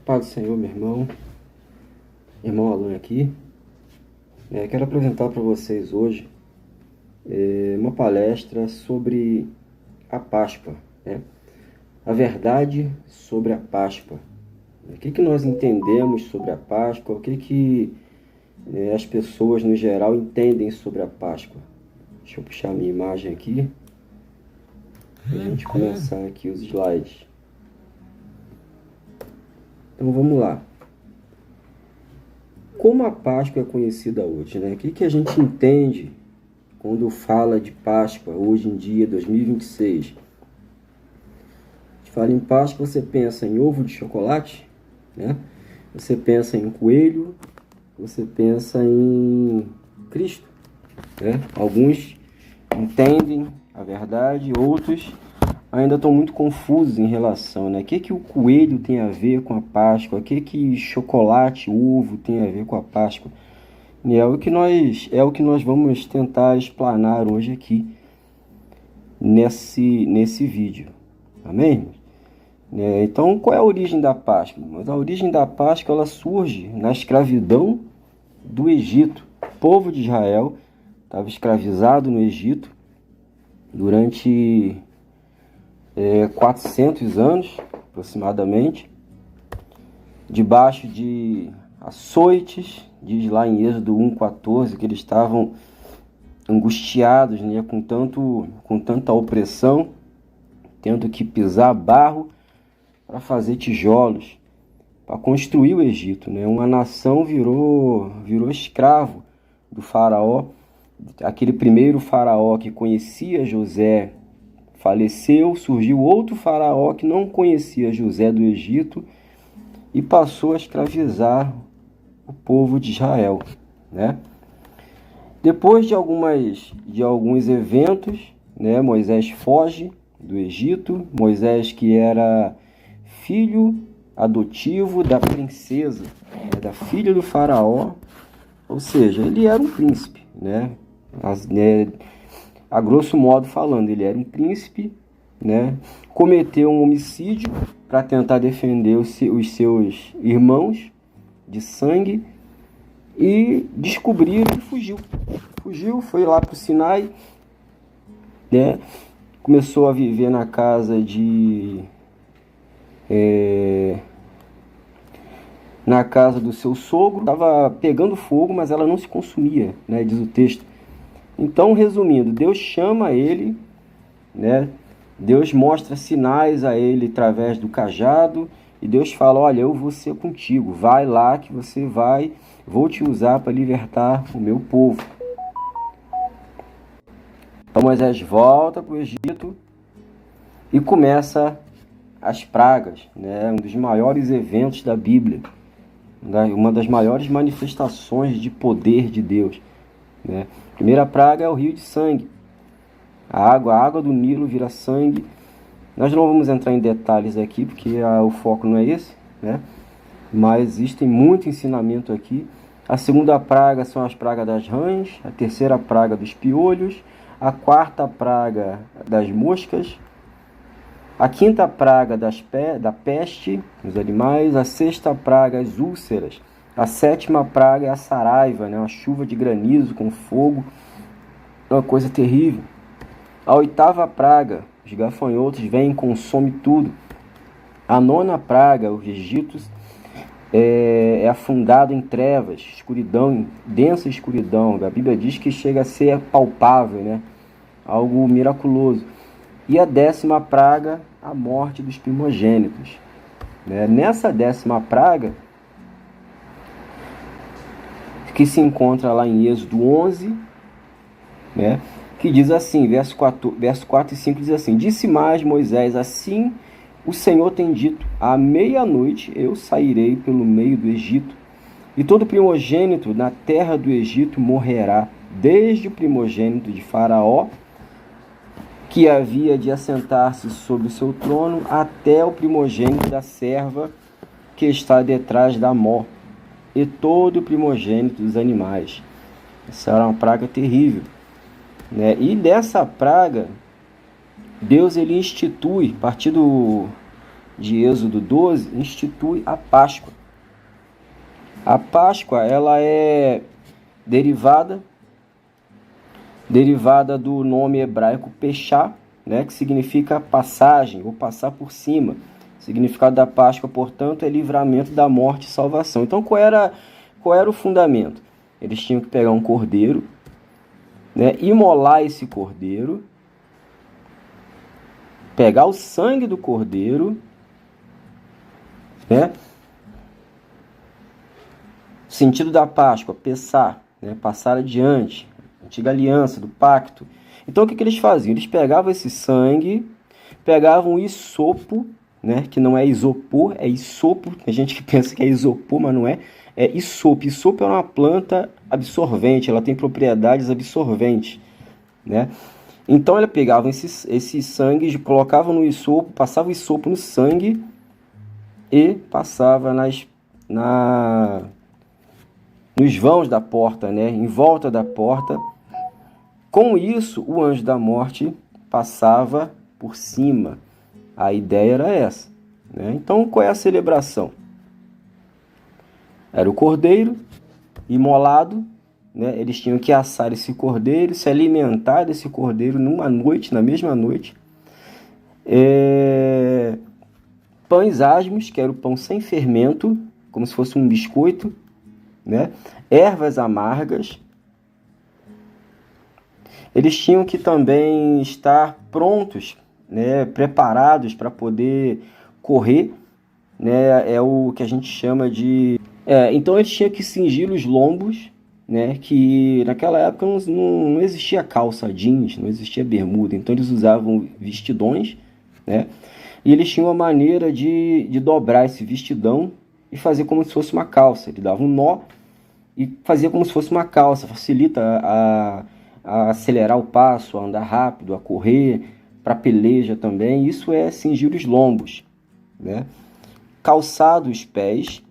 Paz do Senhor, meu irmão Alan aqui. Quero apresentar para vocês hoje uma palestra sobre a Páscoa, né? A verdade sobre a Páscoa. O que nós entendemos sobre a Páscoa? O que as pessoas no geral entendem sobre a Páscoa? Deixa eu puxar minha imagem aqui para a gente começar aqui os slides. Então vamos lá. Como a Páscoa é conhecida hoje, né? O que a gente entende quando fala de Páscoa hoje em dia, 2026? A gente fala em Páscoa, você pensa em ovo de chocolate, né? Você pensa em coelho, você pensa em Cristo, né? Alguns entendem a verdade, outros ainda estão muito confusos em relação, né? O que o coelho tem a ver com a Páscoa? O que chocolate, ovo tem a ver com a Páscoa? E é o que nós vamos tentar explanar hoje aqui nesse vídeo. Amém? Então, qual é a origem da Páscoa? Mas a origem da Páscoa ela surge na escravidão do Egito. O povo de Israel estava escravizado no Egito durante 400 anos, aproximadamente, debaixo de açoites. Diz lá em Êxodo 1,14 que eles estavam angustiados, né, com tanta opressão, tendo que pisar barro para fazer tijolos, para construir o Egito, né? Uma nação virou escravo do faraó. Aquele primeiro faraó que conhecia José faleceu, surgiu outro faraó que não conhecia José do Egito e passou a escravizar o povo de Israel, né? Depois de alguns eventos, né, Moisés foge do Egito. Moisés, que era filho adotivo da princesa, da filha do faraó, ou seja, ele era um príncipe, né? A grosso modo falando, ele era um príncipe, né? Cometeu um homicídio para tentar defender os seus irmãos de sangue e descobriram e fugiu. Foi lá para o Sinai, né? Começou a viver na casa do seu sogro. Estava pegando fogo, mas ela não se consumia, né? Diz o texto. Então, resumindo, Deus chama ele, né? Deus mostra sinais a ele através do cajado e Deus fala: olha, eu vou ser contigo, vai lá que vou te usar para libertar o meu povo. Então Moisés volta para o Egito e começa as pragas, né? Um dos maiores eventos da Bíblia, uma das maiores manifestações de poder de Deus, né? A primeira praga é o rio de sangue. A água do Nilo vira sangue. Nós não vamos entrar em detalhes aqui, porque o foco não é esse, né? Mas existe muito ensinamento aqui. A segunda praga são as pragas das rãs. A terceira praga dos piolhos. A quarta praga das moscas. A quinta praga da peste nos animais. A sexta praga as úlceras. A sétima praga é a saraiva, né? Uma chuva de granizo com fogo. É uma coisa terrível. A oitava praga, os gafanhotos vêm e consomem tudo. A nona praga, os egípcios, é afundado em trevas, escuridão, densa escuridão. A Bíblia diz que chega a ser palpável, né? Algo miraculoso. E a décima praga, a morte dos primogênitos, né? Nessa décima praga, que se encontra lá em Êxodo 11, né? Que diz assim, verso 4 e 5 diz assim: disse mais Moisés, assim o Senhor tem dito, à meia-noite eu sairei pelo meio do Egito, e todo primogênito na terra do Egito morrerá, desde o primogênito de Faraó, que havia de assentar-se sobre o seu trono, até o primogênito da serva que está detrás da mó, e todo o primogênito dos animais. Essa era uma praga terrível, né? E dessa praga, Deus ele institui, a partir de Êxodo 12, institui a Páscoa. A Páscoa, ela é derivada do nome hebraico Peshá, né, que significa passagem ou passar por cima. O significado da Páscoa, portanto, é livramento da morte e salvação. Então, qual era o fundamento? Eles tinham que pegar um cordeiro, né, imolar esse cordeiro, pegar o sangue do cordeiro, né? O sentido da Páscoa, pessar, né, passar adiante, antiga aliança, do pacto. Então, o que eles faziam? Eles pegavam esse sangue, pegavam isopo, né, que não é isopor, é isopo. Tem gente que pensa que é isopor, mas não é. É isopo. Isopo é uma planta absorvente, ela tem propriedades absorventes, né? Então, eles pegavam esse sangue, colocavam no isopo, passavam o isopo no sangue e passava nos vãos da porta, né, em volta da porta. Com isso, o anjo da morte passava por cima. A ideia era essa, né? Então, qual é a celebração? Era o cordeiro imolado, né? Eles tinham que assar esse cordeiro, se alimentar desse cordeiro numa noite, na mesma noite. Pães asmos, que era o pão sem fermento, como se fosse um biscoito, né? Ervas amargas. Eles tinham que também estar prontos, né, preparados para poder correr, né, é o que a gente chama de... então eles tinham que cingir os lombos, né, que naquela época não existia calça jeans, não existia bermuda, então eles usavam vestidões, né, e eles tinham uma maneira de dobrar esse vestidão e fazer como se fosse uma calça. Ele dava um nó e fazia como se fosse uma calça, facilita a acelerar o passo, a andar rápido, a correr, para peleja também. Isso é cingir os lombos, né? Calçado os pés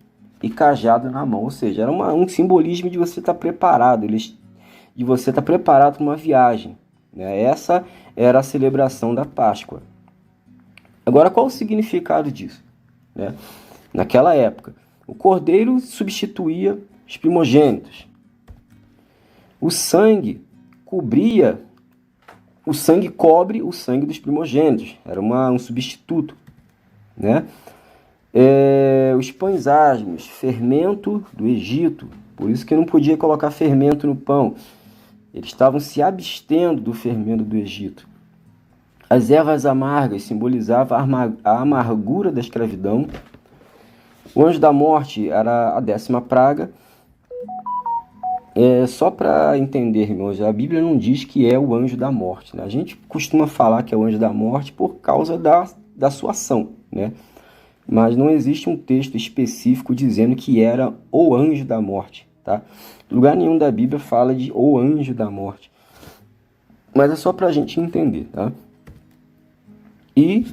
e cajado na mão, ou seja, era um simbolismo de você estar preparado, de você estar preparado para uma viagem, né? Essa era a celebração da Páscoa. Agora, qual o significado disso, né? Naquela época, o cordeiro substituía os primogênitos. O sangue cobre o sangue dos primogênitos. Era um substituto, né? Os pães asmos, fermento do Egito. Por isso que não podia colocar fermento no pão. Eles estavam se abstendo do fermento do Egito. As ervas amargas simbolizavam a amargura da escravidão. O anjo da morte era a 10ª praga. Só para entender, irmãos, a Bíblia não diz que é o anjo da morte, né? A gente costuma falar que é o anjo da morte por causa da sua ação, né? Mas não existe um texto específico dizendo que era o anjo da morte, tá? Lugar nenhum da Bíblia fala de o anjo da morte. Mas é só para a gente entender, tá? E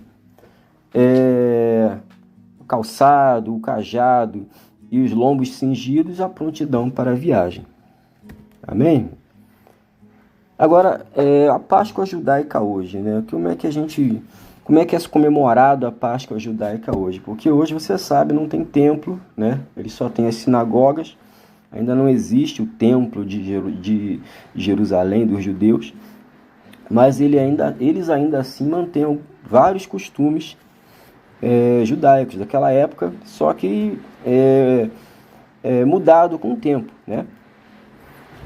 o calçado, o cajado e os lombos cingidos, a prontidão para a viagem. Amém? Agora, a Páscoa judaica hoje, né? Como é que é comemorado a Páscoa judaica hoje? Porque hoje, você sabe, não tem templo, né? Eles só têm as sinagogas. Ainda não existe o templo de Jerusalém, dos judeus. Mas eles ainda assim mantêm vários costumes judaicos daquela época, só que mudado com o tempo, né?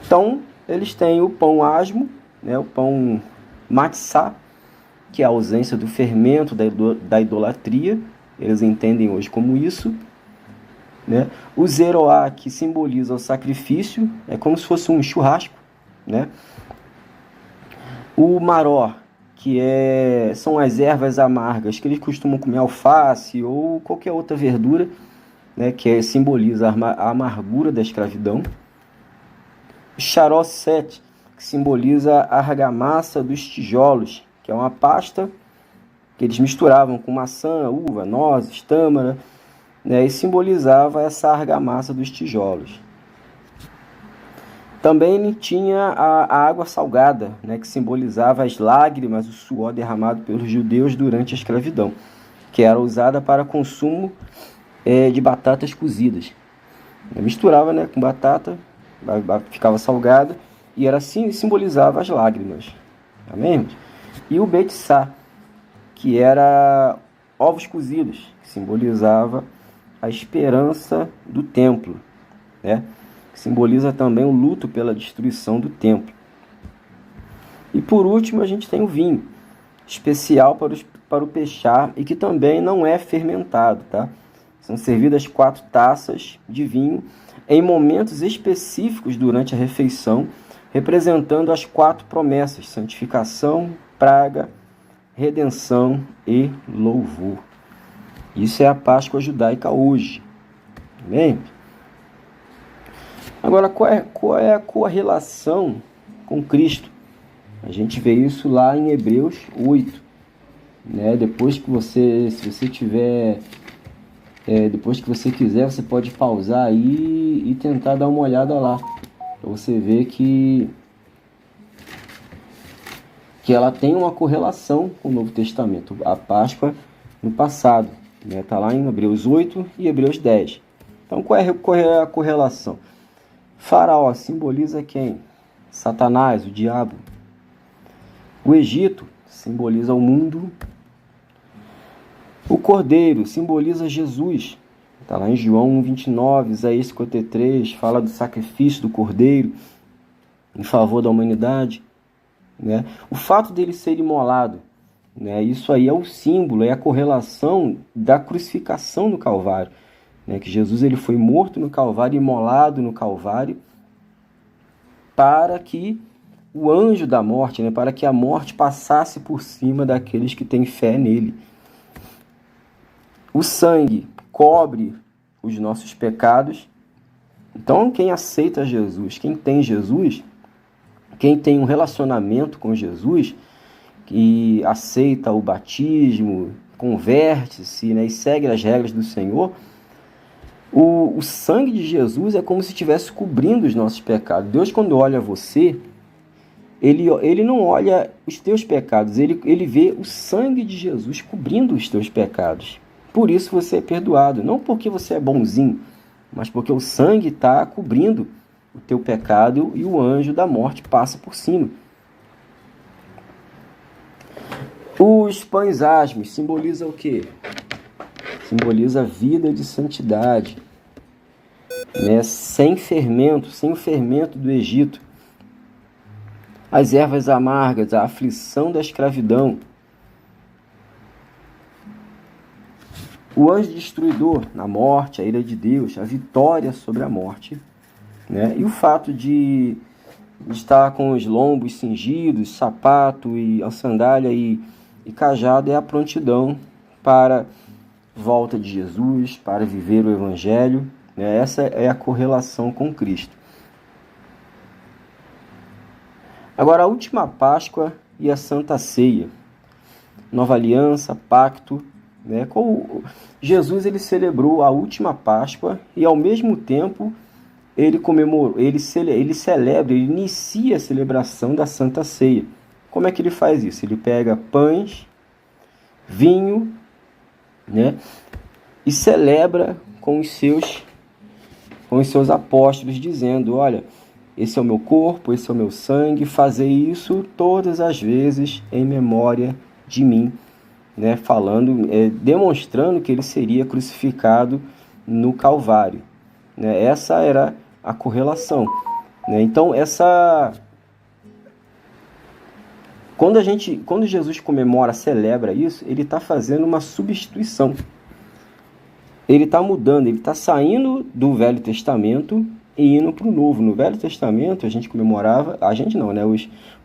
Então, eles têm o pão asmo, né, o pão matzá, que é a ausência do fermento da idolatria. Eles entendem hoje como isso, né? O zeroá, que simboliza o sacrifício, é como se fosse um churrasco, né? O maró, que são as ervas amargas, que eles costumam comer alface ou qualquer outra verdura, né, que simboliza a amargura da escravidão. O xaroset, que simboliza a argamassa dos tijolos, que é uma pasta que eles misturavam com maçã, uva, nozes, tâmara, né, e simbolizava essa argamassa dos tijolos. Também tinha a água salgada, né, que simbolizava as lágrimas, o suor derramado pelos judeus durante a escravidão. que era usada para consumo de batatas cozidas. Eu misturava, né, com batata, ficava salgada, e era assim, simbolizava as lágrimas. Amém? E o betiçá, que era ovos cozidos, que simbolizava a esperança do templo, né? Que simboliza também o luto pela destruição do templo. E por último, a gente tem o vinho, especial para o pechar e que também não é fermentado, tá? São servidas 4 taças de vinho em momentos específicos durante a refeição, representando as 4 promessas: santificação, praga, redenção e louvor. Isso é a Páscoa judaica hoje. Amém? Agora, qual é a correlação com Cristo? A gente vê isso lá em Hebreus 8. Né? Depois que você, se você tiver, depois que você quiser, você pode pausar aí e tentar dar uma olhada lá, para você ver que ela tem uma correlação com o Novo Testamento, a Páscoa no passado, né? Tá lá em Hebreus 8 e Hebreus 10. Então qual é a correlação? Faraó simboliza quem? Satanás, o diabo. O Egito simboliza o mundo. O cordeiro simboliza Jesus. Está lá em João 1,29, Isaías 53, fala do sacrifício do cordeiro em favor da humanidade. Né? O fato dele ser imolado, né? Isso aí é o símbolo, é a correlação da crucificação no Calvário. Né? Que Jesus ele foi morto no Calvário, imolado no Calvário, para que o anjo da morte, né? Para que a morte passasse por cima daqueles que têm fé nele. O sangue cobre os nossos pecados. Então, quem aceita Jesus, quem tem Jesus, quem tem um relacionamento com Jesus, que aceita o batismo, converte-se, né, e segue as regras do Senhor, o sangue de Jesus é como se estivesse cobrindo os nossos pecados. Deus, quando olha você, ele não olha os teus pecados, ele vê o sangue de Jesus cobrindo os teus pecados. Por isso você é perdoado, não porque você é bonzinho, mas porque o sangue está cobrindo o teu pecado e o anjo da morte passa por cima. Os pães asmos simboliza o quê? Simboliza a vida de santidade, né? Sem o fermento do Egito. As ervas amargas, a aflição da escravidão. O anjo destruidor, a morte, a ira de Deus, a vitória sobre a morte. Né? E o fato de estar com os lombos cingidos, sapato, e a sandália e cajado é a prontidão para a volta de Jesus, para viver o Evangelho. Né? Essa é a correlação com Cristo. Agora, a última Páscoa e a Santa Ceia. Nova aliança, pacto. Né? Jesus ele celebrou a última Páscoa e, ao mesmo tempo, ele comemorou, ele celebra, ele inicia a celebração da Santa Ceia. Como é que ele faz isso? Ele pega pães, vinho, né? E celebra com os seus apóstolos, dizendo: olha, esse é o meu corpo, esse é o meu sangue, fazei isso todas as vezes em memória de mim. Né? Falando, demonstrando que ele seria crucificado no Calvário. Né? Essa era a correlação. Né? Então, quando Jesus comemora, celebra isso, ele está fazendo uma substituição. Ele está mudando, ele está saindo do Velho Testamento e indo para o Novo. No Velho Testamento, os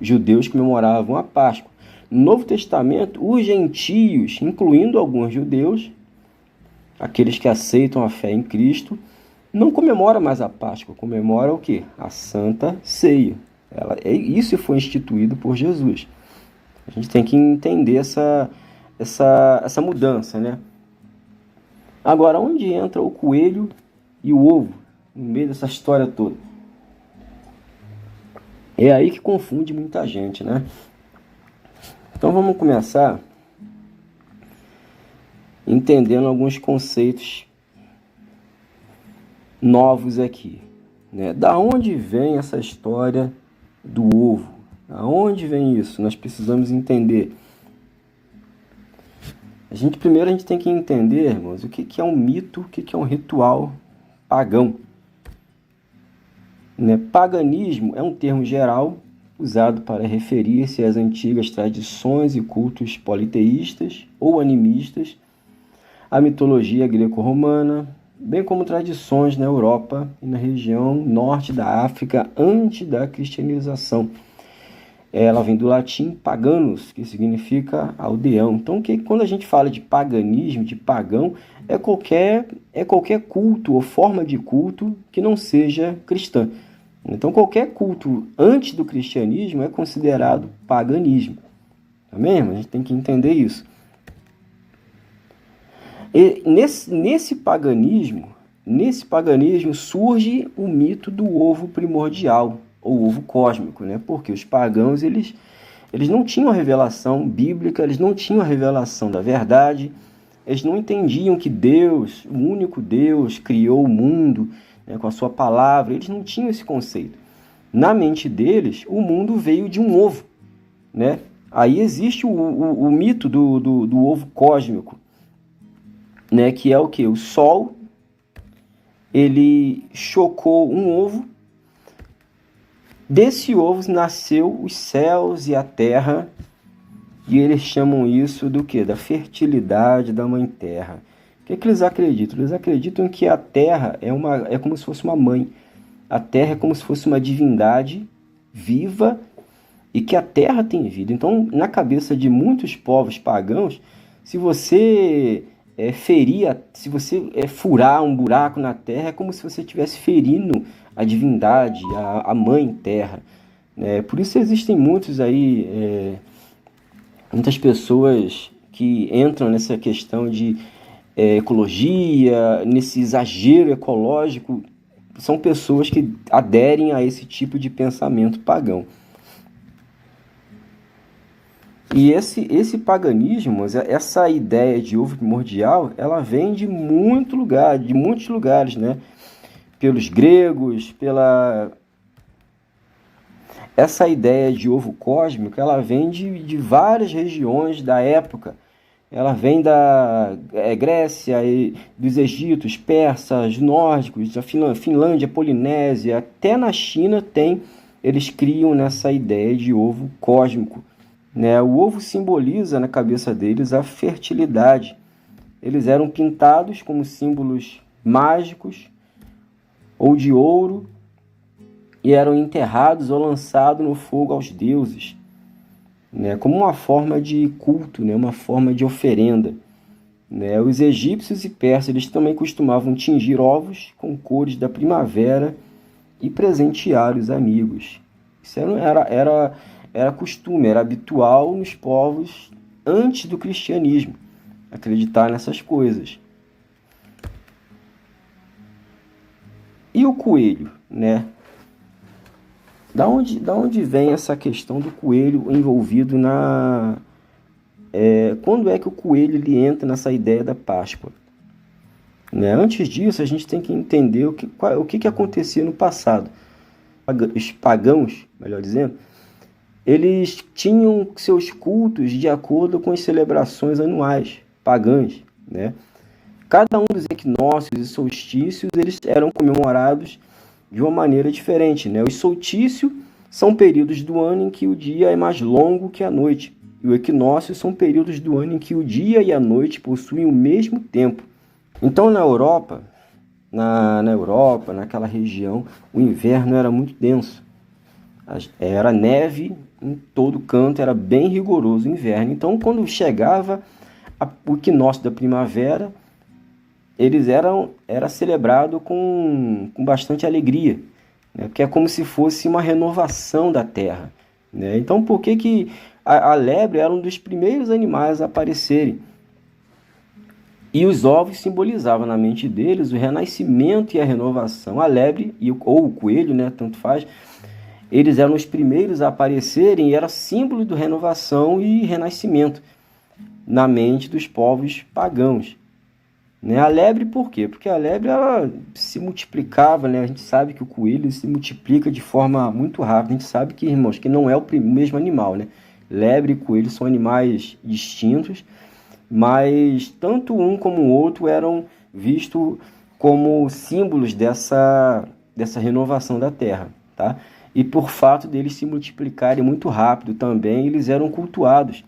judeus comemoravam a Páscoa. No Novo Testamento, os gentios, incluindo alguns judeus, aqueles que aceitam a fé em Cristo, não comemoram mais a Páscoa, comemora o quê? A Santa Ceia. Isso foi instituído por Jesus. A gente tem que entender essa mudança, né? Agora, onde entra o coelho e o ovo no meio dessa história toda? É aí que confunde muita gente, né? Então vamos começar entendendo alguns conceitos novos aqui, né? Da onde vem essa história do ovo? Da onde vem isso? Nós precisamos entender. Primeiro a gente tem que entender, irmãos, o que é um mito, o que é um ritual pagão. Né? Paganismo é um termo geral usado para referir-se às antigas tradições e cultos politeístas ou animistas, à mitologia greco-romana, bem como tradições na Europa e na região norte da África antes da cristianização. Ela vem do latim paganus, que significa aldeão. Então, quando a gente fala de paganismo, de pagão, é qualquer culto ou forma de culto que não seja cristã. Então, qualquer culto antes do cristianismo é considerado paganismo. Tá mesmo? A gente tem que entender isso. E nesse paganismo surge o mito do ovo primordial, ou ovo cósmico, né? Porque os pagãos eles não tinham a revelação bíblica, eles não tinham a revelação da verdade, eles não entendiam que Deus, o único Deus, criou o mundo, né, com a sua palavra, eles não tinham esse conceito. Na mente deles, o mundo veio de um ovo, né? Aí existe o mito do ovo cósmico, né, que é o que? O Sol, ele chocou um ovo, desse ovo nasceu os céus e a terra, e eles chamam isso do quê? Da fertilidade da Mãe Terra. O que eles acreditam? Eles acreditam que a terra é como se fosse uma mãe. A terra é como se fosse uma divindade viva e que a terra tem vida. Então, na cabeça de muitos povos pagãos, se você furar um buraco na terra, é como se você estivesse ferindo a divindade, a mãe terra. Por isso existem muitas pessoas que entram nessa questão de ecologia, nesse exagero ecológico. São pessoas que aderem a esse tipo de pensamento pagão. E esse paganismo, essa ideia de ovo primordial, ela vem de muitos lugares, né? Pelos gregos, essa ideia de ovo cósmico, ela vem de várias regiões da época. Ela vem da Grécia, dos egípcios, persas, nórdicos, da Finlândia, Polinésia, até na China eles criam nessa ideia de ovo cósmico. Né? O ovo simboliza na cabeça deles a fertilidade. Eles eram pintados como símbolos mágicos ou de ouro e eram enterrados ou lançados no fogo aos deuses, né? Como uma forma de culto, né? Uma forma de oferenda. Né? Os egípcios e persas eles também costumavam tingir ovos com cores da primavera e presentear os amigos. Isso era costume, era habitual nos povos antes do cristianismo, acreditar nessas coisas. E o coelho, né? Da onde vem essa questão do coelho envolvido quando é que o coelho ele entra nessa ideia da Páscoa? Né? Antes disso, a gente tem que entender o que acontecia no passado. Os pagãos, melhor dizendo, eles tinham seus cultos de acordo com as celebrações anuais pagãs, né? Cada um dos equinócios e solstícios eles eram comemorados de uma maneira diferente, né? Os solstícios são períodos do ano em que o dia é mais longo que a noite. E o equinócio são períodos do ano em que o dia e a noite possuem o mesmo tempo. Então, na Europa, naquela região, o inverno era muito denso. Era neve em todo canto, era bem rigoroso o inverno. Então, quando chegava o equinócio da primavera, era celebrado com bastante alegria, né? Porque é como se fosse uma renovação da terra, né? Então, por que a lebre era um dos primeiros animais a aparecerem? E os ovos simbolizavam na mente deles o renascimento e a renovação. A lebre ou o coelho, né, tanto faz, eles eram os primeiros a aparecerem e era símbolo de renovação e renascimento. na mente dos povos pagãos. Né? A lebre, por quê? Porque a lebre ela se multiplicava, né? A gente sabe que o coelho se multiplica de forma muito rápida. A gente sabe que, irmãos, que não é o mesmo animal, né? Lebre e coelho são animais distintos, mas tanto um como o outro eram vistos como símbolos dessa renovação da terra, tá? E por fato deles se multiplicarem muito rápido também, eles eram cultuados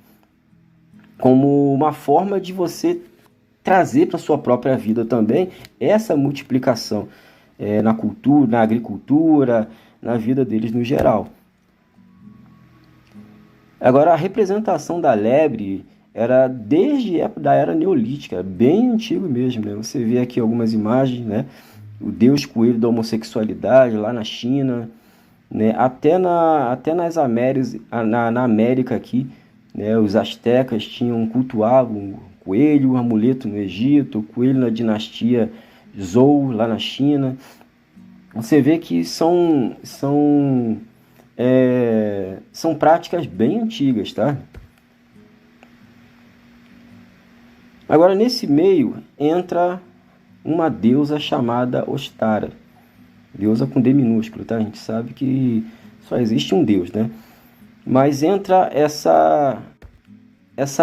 como uma forma de você trazer para a sua própria vida também essa multiplicação na cultura, na agricultura, na vida deles no geral. Agora, a representação da lebre era desde a época da Era Neolítica, bem antigo mesmo, né? Você vê aqui algumas imagens, né? O deus coelho da homossexualidade lá na China, né? Até nas Américas, na América aqui, né? Os astecas cultuavam o coelho, o amuleto no Egito, o coelho na dinastia Zhou lá na China. Você vê que são práticas bem antigas, tá? Agora, nesse meio, entra uma deusa chamada Ostara. Deusa com D minúsculo, tá? A gente sabe que só existe um deus, né? Mas entra essa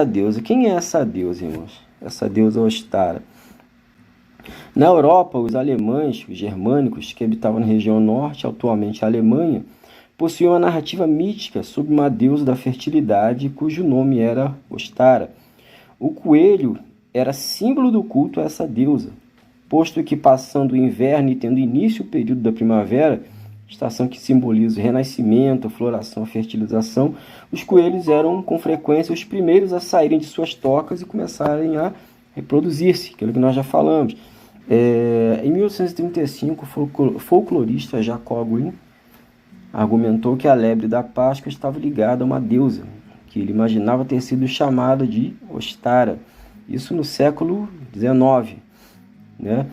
deusa. Quem é essa deusa, irmãos? Essa deusa Ostara. Na Europa, os alemães, os germânicos, que habitavam na região norte, atualmente a Alemanha, possuíam uma narrativa mítica sobre uma deusa da fertilidade, cujo nome era Ostara. O coelho era símbolo do culto a essa deusa, posto que passando o inverno e tendo início o período da primavera, estação que simboliza o renascimento, a floração, a fertilização, os coelhos eram com frequência os primeiros a saírem de suas tocas e começarem a reproduzir-se, aquilo que nós já falamos. Em 1835, o folclorista Jacob Grimm argumentou que a lebre da Páscoa estava ligada a uma deusa, que ele imaginava ter sido chamada de Ostara. Isso no século XIX, né?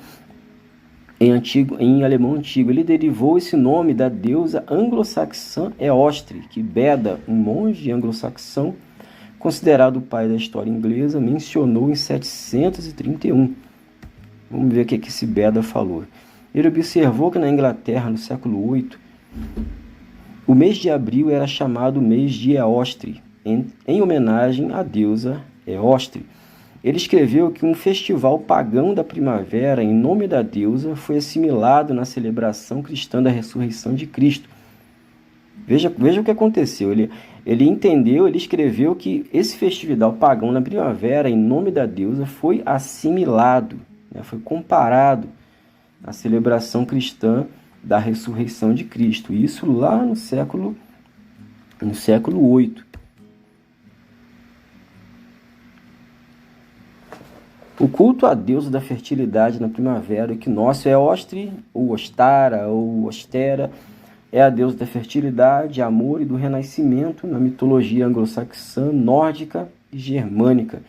Em alemão antigo. Ele derivou esse nome da deusa anglo-saxã Eostre, que Beda, um monge anglo-saxão, considerado o pai da história inglesa, mencionou em 731. Vamos ver o que esse Beda falou. Ele observou que na Inglaterra, no século VIII, o mês de abril era chamado mês de Eostre, em homenagem à deusa Eostre. Ele escreveu que um festival pagão da primavera, em nome da deusa, foi assimilado na celebração cristã da ressurreição de Cristo. Veja o que aconteceu. Ele entendeu, ele escreveu que esse festival pagão na primavera, em nome da deusa, foi assimilado, né, foi comparado à celebração cristã da ressurreição de Cristo. Isso lá no século VIII. O culto à deusa da fertilidade na primavera, o equinócio, é Ostre, ou Ostara, ou Ostera, é a deusa da fertilidade, amor e do renascimento na mitologia anglo-saxã, nórdica e germânica.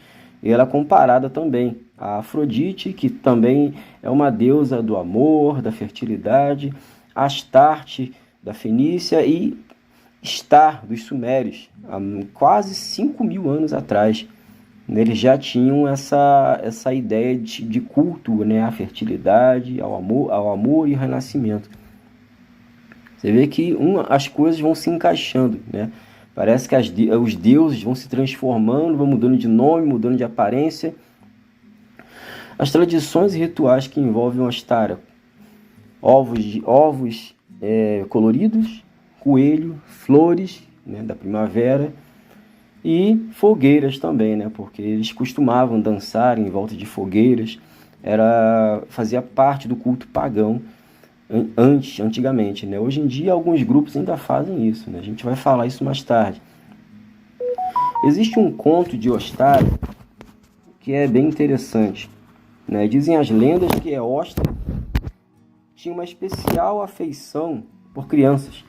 E ela é comparada também a Afrodite, que também é uma deusa do amor, da fertilidade, Astarte, da Fenícia, e Star, dos Sumérios, há quase 5.000 anos atrás. Eles já tinham essa ideia de culto, né, à fertilidade, ao amor e ao renascimento. Você vê que as coisas vão se encaixando, né? Parece que os deuses vão se transformando, vão mudando de nome, mudando de aparência. As tradições e rituais que envolvem o Ostara, ovos coloridos, coelho, flores, né, da primavera, e fogueiras também, né? Porque eles costumavam dançar em volta de fogueiras, fazia parte do culto pagão antigamente, né? Hoje em dia alguns grupos ainda fazem isso, né? A gente vai falar isso mais tarde. Existe um conto de Ostara que é bem interessante, né? Dizem as lendas que Eostre tinha uma especial afeição por crianças.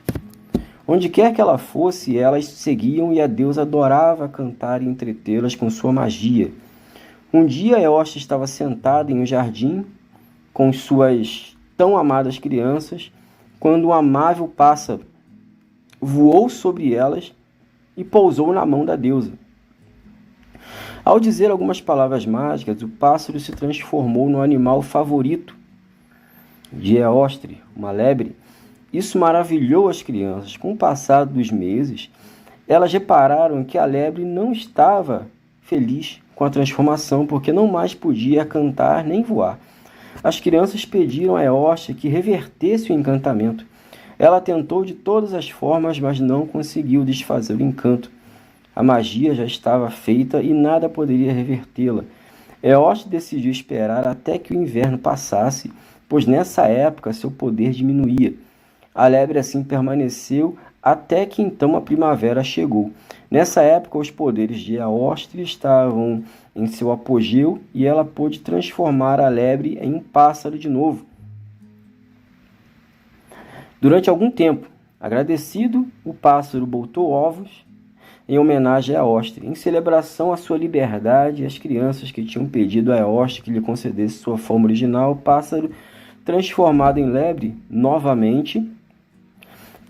Onde quer que ela fosse, elas seguiam e a deusa adorava cantar e entretê-las com sua magia. Um dia, Eostre estava sentada em um jardim com suas tão amadas crianças, quando um amável pássaro voou sobre elas e pousou na mão da deusa. Ao dizer algumas palavras mágicas, o pássaro se transformou no animal favorito de Eostre, uma lebre. Isso maravilhou as crianças. Com o passar dos meses, elas repararam que a lebre não estava feliz com a transformação, porque não mais podia cantar nem voar. As crianças pediram a Eostre que revertesse o encantamento. Ela tentou de todas as formas, mas não conseguiu desfazer o encanto. A magia já estava feita e nada poderia revertê-la. Eostre decidiu esperar até que o inverno passasse, pois nessa época seu poder diminuía. A lebre assim permaneceu até que então a primavera chegou. Nessa época os poderes de Eostre estavam em seu apogeu e ela pôde transformar a lebre em um pássaro de novo. Durante algum tempo, agradecido, o pássaro botou ovos em homenagem a Eostre. Em celebração à sua liberdade, as crianças que tinham pedido a Eostre que lhe concedesse sua forma original, o pássaro, transformado em lebre novamente,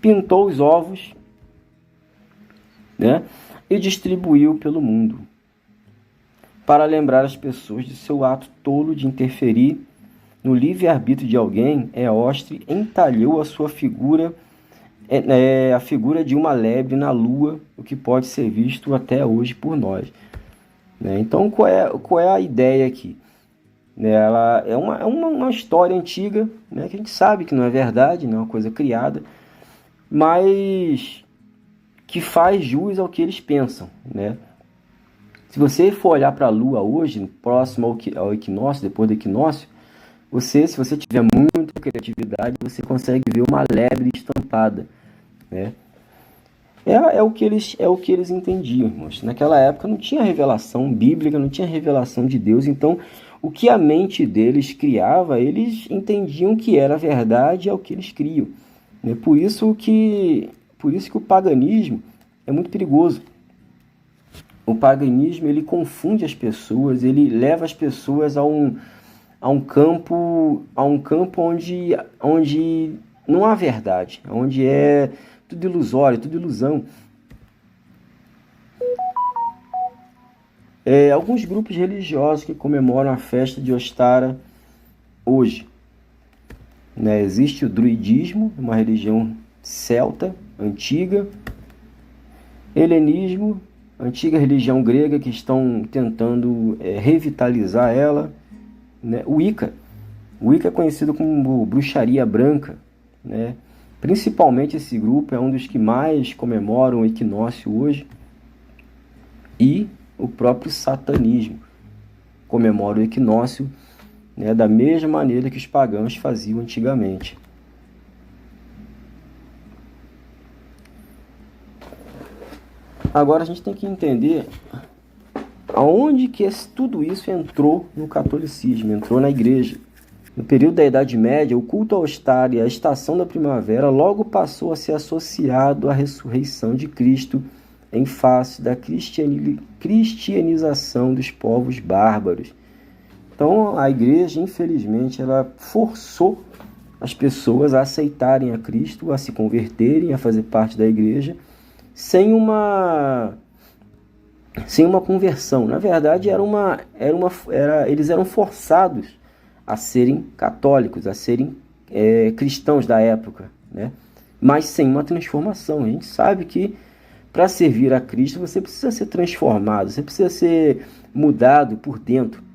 pintou os ovos, e distribuiu pelo mundo, para lembrar as pessoas de seu ato tolo de interferir no livre-arbítrio de alguém. Eostre entalhou a sua figura, a figura de uma lebre na lua, o que pode ser visto até hoje por nós. Então, qual é a ideia aqui? Ela é uma história antiga, que a gente sabe que não é verdade, não é uma coisa criada, mas que faz jus ao que eles pensam. Se você for olhar para a lua hoje, próximo ao equinócio, depois do equinócio, se você tiver muita criatividade, você consegue ver uma lebre estampada. É o que eles entendiam, irmãos. Naquela época não tinha revelação bíblica, não tinha revelação de Deus, então o que a mente deles criava, eles entendiam que era verdade, é o que eles criam. Por isso que o paganismo é muito perigoso. O paganismo, ele confunde as pessoas, ele leva as pessoas a um campo onde não há verdade, onde é tudo ilusório, tudo ilusão. Alguns grupos religiosos que comemoram a festa de Ostara hoje. Existe o druidismo, uma religião celta, antiga. Helenismo, antiga religião grega que estão tentando revitalizar ela. O Wicca é conhecido como bruxaria branca. Principalmente esse grupo é um dos que mais comemoram o equinócio hoje. E o próprio satanismo comemora o equinócio, da mesma maneira que os pagãos faziam antigamente. Agora a gente tem que entender aonde que tudo isso entrou no catolicismo, entrou na igreja. No período da Idade Média, o culto a Ostara e a estação da primavera logo passou a ser associado à ressurreição de Cristo em face da cristianização dos povos bárbaros. Então, a igreja, infelizmente, ela forçou as pessoas a aceitarem a Cristo, a se converterem, a fazer parte da igreja, sem uma conversão. Na verdade, eles eram forçados a serem católicos, a serem cristãos da época, mas sem uma transformação. A gente sabe que para servir a Cristo você precisa ser transformado, você precisa ser mudado por dentro.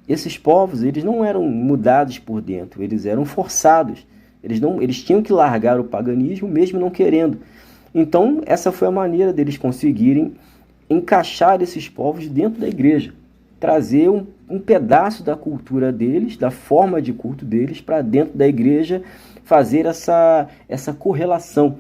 Esses povos, eles não eram mudados por dentro, eles eram forçados. Eles tinham que largar o paganismo mesmo não querendo. Então, essa foi a maneira deles conseguirem encaixar esses povos dentro da igreja. Trazer um pedaço da cultura deles, da forma de culto deles, para dentro da igreja, fazer essa correlação,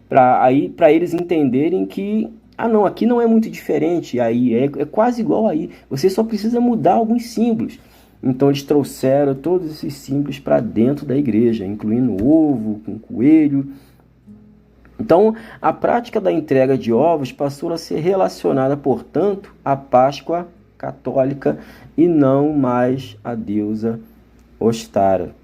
para eles entenderem que não, aqui não é muito diferente, aí é quase igual aí, você só precisa mudar alguns símbolos. Então eles trouxeram todos esses símbolos para dentro da igreja, incluindo ovo, com coelho. Então a prática da entrega de ovos passou a ser relacionada, portanto, à Páscoa católica e não mais à deusa Ostara.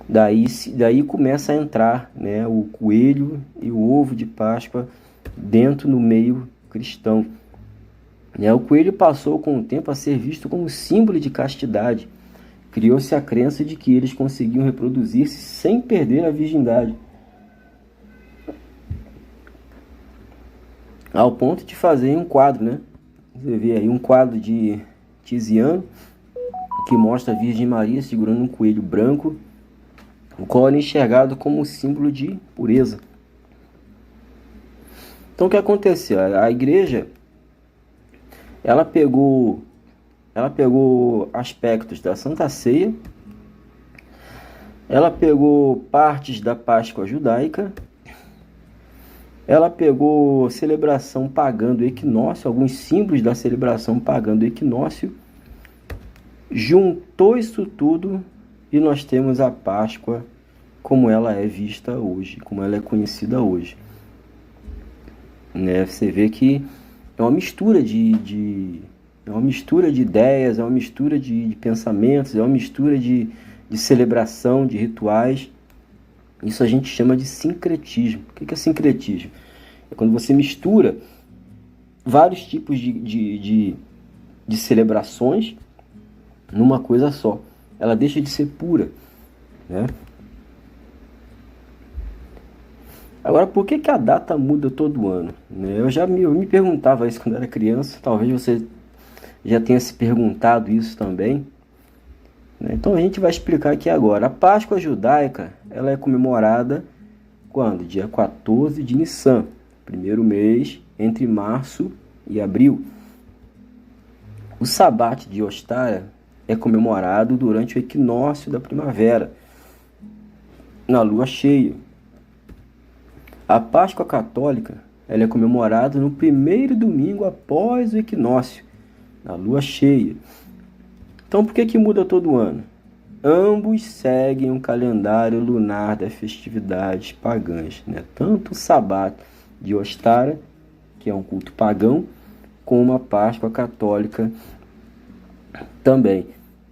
Daí começa a entrar, o coelho e o ovo de Páscoa dentro no meio cristão. Né? O coelho passou com o tempo a ser visto como símbolo de castidade. Criou-se a crença de que eles conseguiam reproduzir-se sem perder a virgindade, ao ponto de fazer um quadro, né? Você vê aí um quadro de Tiziano que mostra a Virgem Maria segurando um coelho branco, o qual era enxergado como símbolo de pureza. Então o que aconteceu? A igreja ela pegou aspectos da Santa Ceia, ela pegou partes da Páscoa judaica, ela pegou celebração pagã do equinócio, alguns símbolos da celebração pagã do equinócio, juntou isso tudo e nós temos a Páscoa como ela é vista hoje, como ela é conhecida hoje. Né? Você vê que é uma mistura de ideias, é uma mistura de pensamentos, é uma mistura de celebração, de rituais. Isso a gente chama de sincretismo. O que é sincretismo? É quando você mistura vários tipos de celebrações numa coisa só. Ela deixa de ser pura, né? Agora, por que a data muda todo ano? Eu me perguntava isso quando era criança, talvez você já tenha se perguntado isso também. Então a gente vai explicar aqui agora. A Páscoa judaica, ela é comemorada quando? Dia 14 de Nissan, primeiro mês entre março e abril. O Sabate de Ostara é comemorado durante o equinócio da primavera, na lua cheia. A Páscoa católica, ela é comemorada no primeiro domingo após o equinócio, na lua cheia. Então, por que muda todo ano? Ambos seguem um calendário lunar das festividades pagãs, né? Tanto o Sabate de Ostara, que é um culto pagão, como a Páscoa católica também.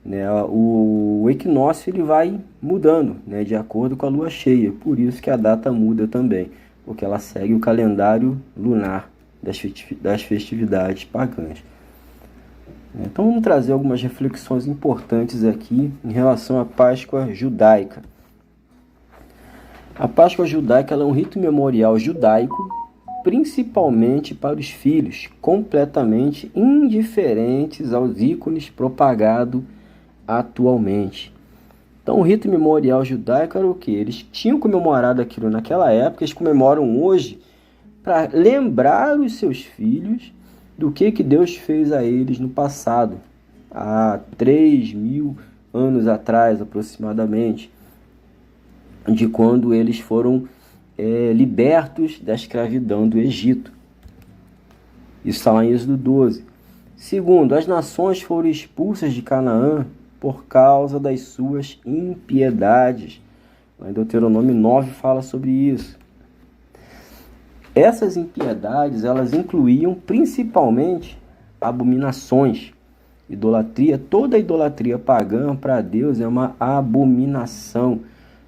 Né? O equinócio ele vai mudando, né, de acordo com a lua cheia, por isso que a data muda também, porque ela segue o calendário lunar das festividades pagãs. Então vamos trazer algumas reflexões importantes aqui em relação à Páscoa judaica. A Páscoa judaica ela é um rito memorial judaico, principalmente para os filhos, completamente indiferentes aos ícones propagados atualmente. Então o rito memorial judaico era o que? Eles tinham comemorado aquilo naquela época, eles comemoram hoje para lembrar os seus filhos do que Deus fez a eles no passado, há 3.000 anos atrás aproximadamente, de quando eles foram libertos da escravidão do Egito. Isso está lá em Êxodo 12. Segundo, as nações foram expulsas de Canaã por causa das suas impiedades. Lá em Deuteronômio 9 fala sobre isso. Essas impiedades, elas incluíam principalmente abominações, idolatria. Toda idolatria pagã para Deus é uma abominação.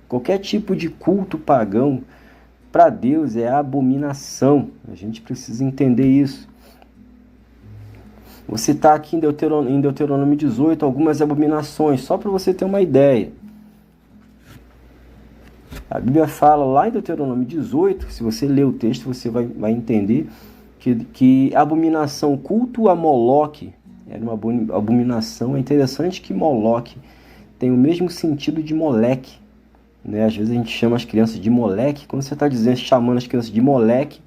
Qualquer tipo de culto pagão para Deus é abominação. A gente precisa entender isso. Você está aqui em Deuteronômio 18, algumas abominações, só para você ter uma ideia. A Bíblia fala lá em Deuteronômio 18, se você ler o texto, você vai entender que a abominação, culto a Moloque, era uma abominação. É interessante que Moloque tem o mesmo sentido de Moleque. Né? Às vezes a gente chama as crianças de Moleque. Quando você está chamando as crianças de Moleque,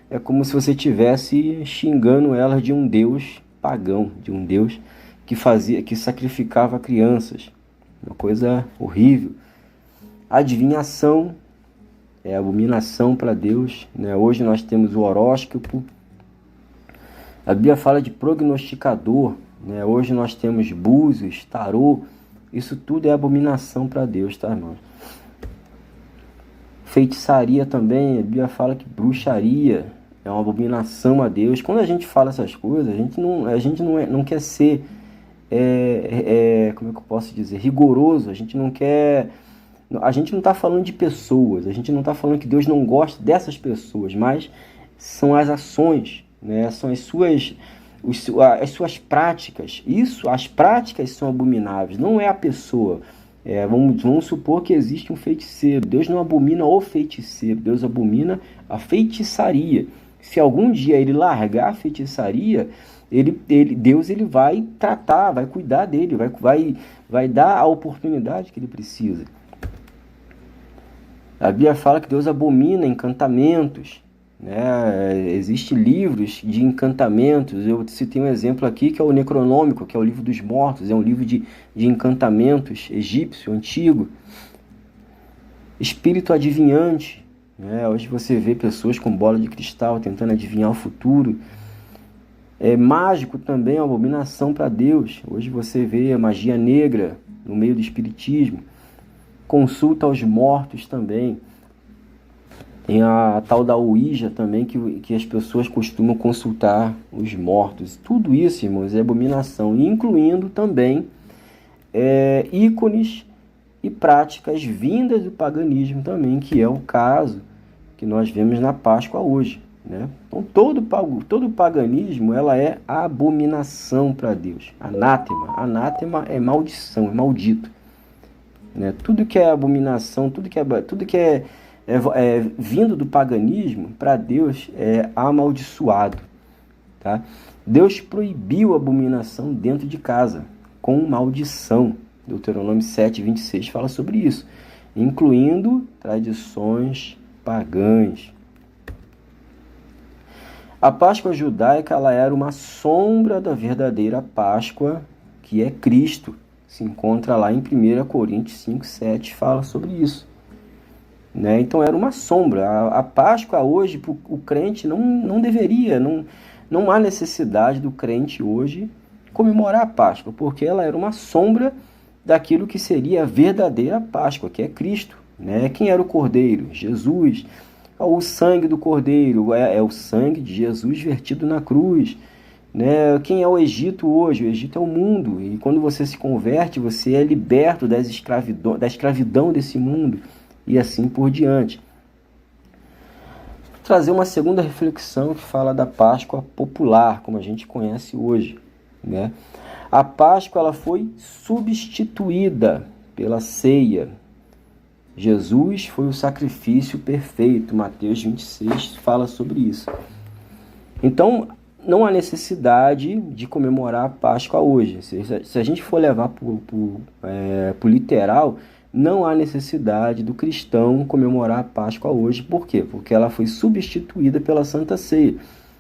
é como se você estivesse xingando elas de um deus pagão, de um deus que sacrificava crianças. Uma coisa horrível. Adivinhação é abominação para Deus. Né? Hoje nós temos o horóscopo. A Bíblia fala de prognosticador. Né? Hoje nós temos búzios, tarô. Isso tudo é abominação para Deus, tá, irmão? Feitiçaria também. A Bíblia fala que bruxaria é uma abominação a Deus. Quando a gente fala essas coisas, a gente não quer ser, como é que eu posso dizer, rigoroso. A gente não está falando de pessoas. A gente não está falando que Deus não gosta dessas pessoas, mas são as ações, né? São as suas práticas. As práticas são abomináveis, não é a pessoa. Vamos supor que existe um feiticeiro. Deus não abomina o feiticeiro, Deus abomina a feitiçaria. Se algum dia ele largar a feitiçaria, Deus vai tratar, vai cuidar dele, vai dar a oportunidade que ele precisa. A Bíblia fala que Deus abomina encantamentos, né? Existem livros de encantamentos. Eu citei um exemplo aqui que é o Necronômico, que é o livro dos mortos, é um livro de encantamentos egípcio, antigo. Espírito adivinhante, né? Hoje você vê pessoas com bola de cristal tentando adivinhar o futuro. Mágico também é uma abominação para Deus. Hoje você vê a magia negra no meio do espiritismo. Consulta aos mortos também. Tem a tal da Ouija também, que as pessoas costumam consultar os mortos. Tudo isso, irmãos, é abominação, incluindo também ícones e práticas vindas do paganismo também, que é o caso que nós vemos na Páscoa hoje, né? Então, todo paganismo ela é abominação para Deus. Anátema é maldição, é maldito, né? Tudo que é abominação, tudo que é vindo do paganismo, para Deus é amaldiçoado, tá? Deus proibiu a abominação dentro de casa, com maldição. Deuteronômio 7:26 fala sobre isso, incluindo tradições pagãs. A Páscoa judaica ela era uma sombra da verdadeira Páscoa, que é Cristo. Se encontra lá em 1 Coríntios 5:7, fala sobre isso. Né? Então era uma sombra. A Páscoa hoje, o crente não deveria, não há necessidade do crente hoje comemorar a Páscoa, porque ela era uma sombra daquilo que seria a verdadeira Páscoa, que é Cristo. Né? Quem era o Cordeiro? Jesus. O sangue do Cordeiro é o sangue de Jesus vertido na cruz. Né? Quem é o Egito hoje? O Egito é o mundo. E quando você se converte, você é liberto da escravidão desse mundo. E assim por diante. Vou trazer uma segunda reflexão que fala da Páscoa popular, como a gente conhece hoje, né? A Páscoa ela foi substituída pela ceia. Jesus foi o sacrifício perfeito. Mateus 26 fala sobre isso. Então, não há necessidade de comemorar a Páscoa hoje. Se a gente for levar para o literal, não há necessidade do cristão comemorar a Páscoa hoje. Por quê? Porque ela foi substituída pela Santa Ceia.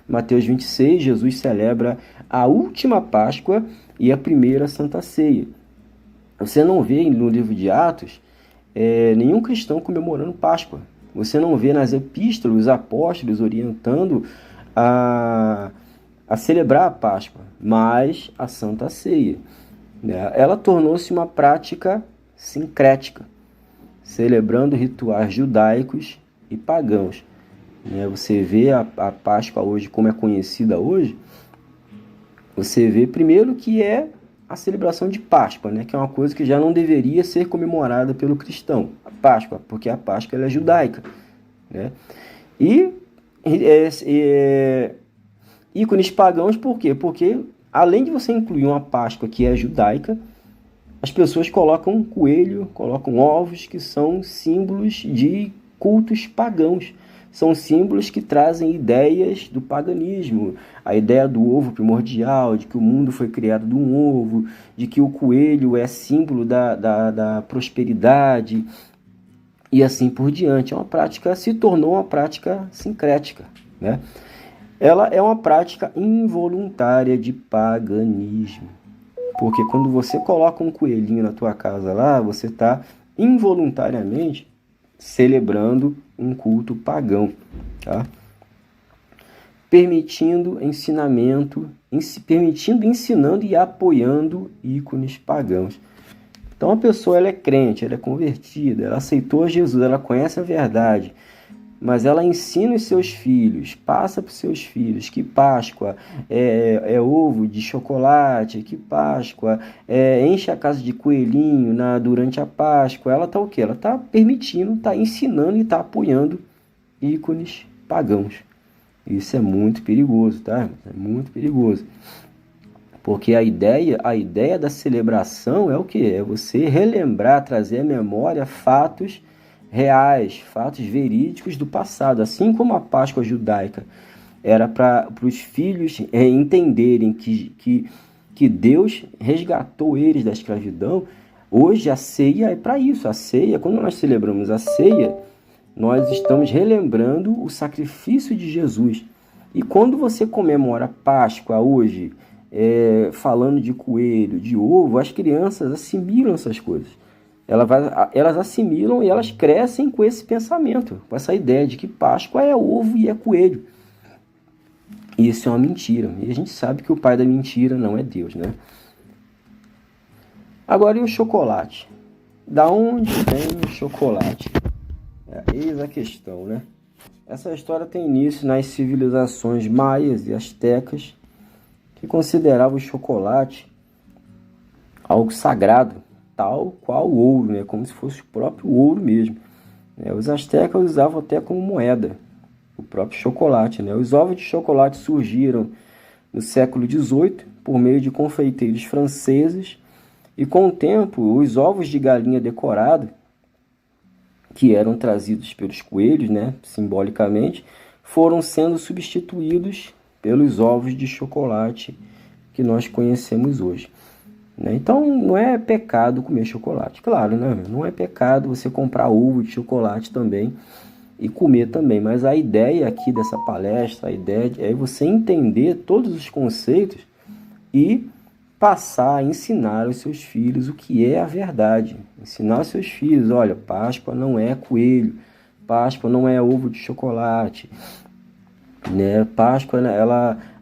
Mateus 26, Jesus celebra a última Páscoa e a primeira Santa Ceia. Você não vê no livro de Atos nenhum cristão comemorando Páscoa. Você não vê nas epístolas os apóstolos orientando a celebrar a Páscoa, mas a Santa Ceia. Né? Ela tornou-se uma prática sincrética, celebrando rituais judaicos e pagãos. Né? Você vê a Páscoa hoje, como é conhecida hoje, você vê primeiro que é a celebração de Páscoa, né? Que é uma coisa que já não deveria ser comemorada pelo cristão, a Páscoa, porque a Páscoa ela é judaica. Né? E ícones pagãos, por quê? Porque além de você incluir uma Páscoa que é judaica, as pessoas colocam coelho, colocam ovos, que são símbolos de cultos pagãos. São símbolos que trazem ideias do paganismo. A ideia do ovo primordial, de que o mundo foi criado de um ovo, de que o coelho é símbolo da prosperidade, e assim por diante. Se tornou uma prática sincrética. Né? Ela é uma prática involuntária de paganismo. Porque quando você coloca um coelhinho na tua casa lá, você está involuntariamente celebrando um culto pagão, tá? Permitindo, ensinando e apoiando ícones pagãos. Então a pessoa ela é crente, ela é convertida, ela aceitou Jesus, ela conhece a verdade, mas ela ensina os seus filhos, passa para os seus filhos que Páscoa é ovo de chocolate, que Páscoa enche a casa de coelhinho durante a Páscoa. Ela está o quê? Ela está permitindo, está ensinando e está apoiando ícones pagãos. Isso é muito perigoso, tá? É muito perigoso. Porque a ideia da celebração é o quê? É você relembrar, trazer à memória fatos reais, fatos verídicos do passado. Assim como a Páscoa judaica era para os filhos entenderem que Deus resgatou eles da escravidão, hoje a ceia é para isso. A ceia, quando nós celebramos a ceia, nós estamos relembrando o sacrifício de Jesus. E quando você comemora a Páscoa hoje, falando de coelho, de ovo, as crianças assimilam essas coisas. Elas assimilam e elas crescem com esse pensamento, com essa ideia de que Páscoa é ovo e é coelho. E isso é uma mentira. E a gente sabe que o pai da mentira não é Deus, né? Agora, e o chocolate? Da onde vem o chocolate? Eis a questão, né? Essa história tem início nas civilizações maias e astecas, que consideravam o chocolate algo sagrado, tal qual o ouro, né? Como se fosse o próprio ouro mesmo. Os astecas usavam até como moeda o próprio chocolate, né? Os ovos de chocolate surgiram no século XVIII por meio de confeiteiros franceses e, com o tempo, os ovos de galinha decorado, que eram trazidos pelos coelhos, né, simbolicamente, foram sendo substituídos pelos ovos de chocolate que nós conhecemos hoje. Então, não é pecado comer chocolate. Claro, né? Não é pecado você comprar ovo de chocolate também e comer também. Mas a ideia aqui dessa palestra, a ideia é você entender todos os conceitos e passar a ensinar aos seus filhos o que é a verdade. Ensinar aos seus filhos, olha, Páscoa não é coelho, Páscoa não é ovo de chocolate, né? Páscoa,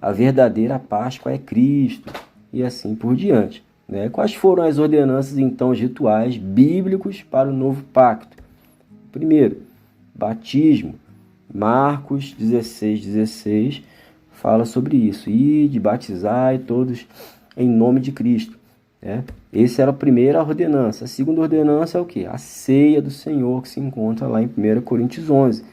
a verdadeira Páscoa é Cristo, e assim por diante, né? Quais foram as ordenanças, então, os rituais bíblicos para o novo pacto? Primeiro, batismo. Marcos 16:16 fala sobre isso. Ide, batizai todos em nome de Cristo, né? Essa era a primeira ordenança. A segunda ordenança é o quê? A ceia do Senhor, que se encontra lá em 1 Coríntios 11.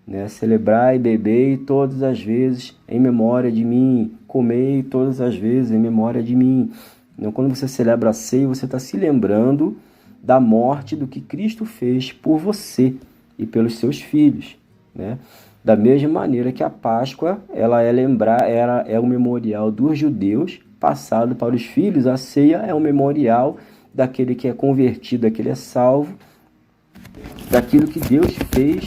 Né? Celebrai e bebei todas as vezes em memória de mim. Comei todas as vezes em memória de mim. Então, quando você celebra a ceia, você está se lembrando da morte do que Cristo fez por você e pelos seus filhos, né? Da mesma maneira que a Páscoa, ela é o memorial dos judeus passado para os filhos, a ceia é o memorial daquele que é convertido, daquele que é salvo, daquilo que Deus fez,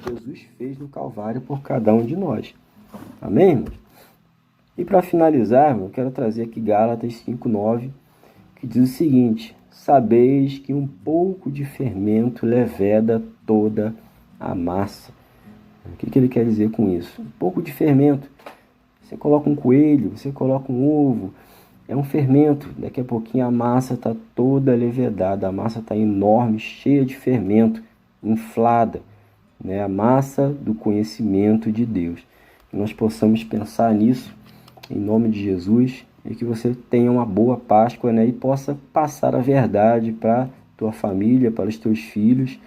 Jesus fez no Calvário por cada um de nós. Amém, irmãos? E para finalizar, eu quero trazer aqui Gálatas 5:9, que diz o seguinte: sabeis que um pouco de fermento leveda toda a massa. O que ele quer dizer com isso? Um pouco de fermento. Você coloca um coelho, você coloca um ovo, é um fermento. Daqui a pouquinho a massa está toda levedada, a massa está enorme, cheia de fermento, inflada, né? A massa do conhecimento de Deus. Que nós possamos pensar nisso, em nome de Jesus, e que você tenha uma boa Páscoa, né? E possa passar a verdade para a tua família, para os teus filhos,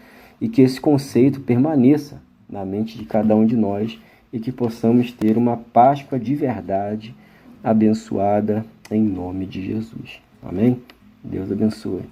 e que esse conceito permaneça na mente de cada um de nós, e que possamos ter uma Páscoa de verdade, abençoada em nome de Jesus. Amém? Deus abençoe.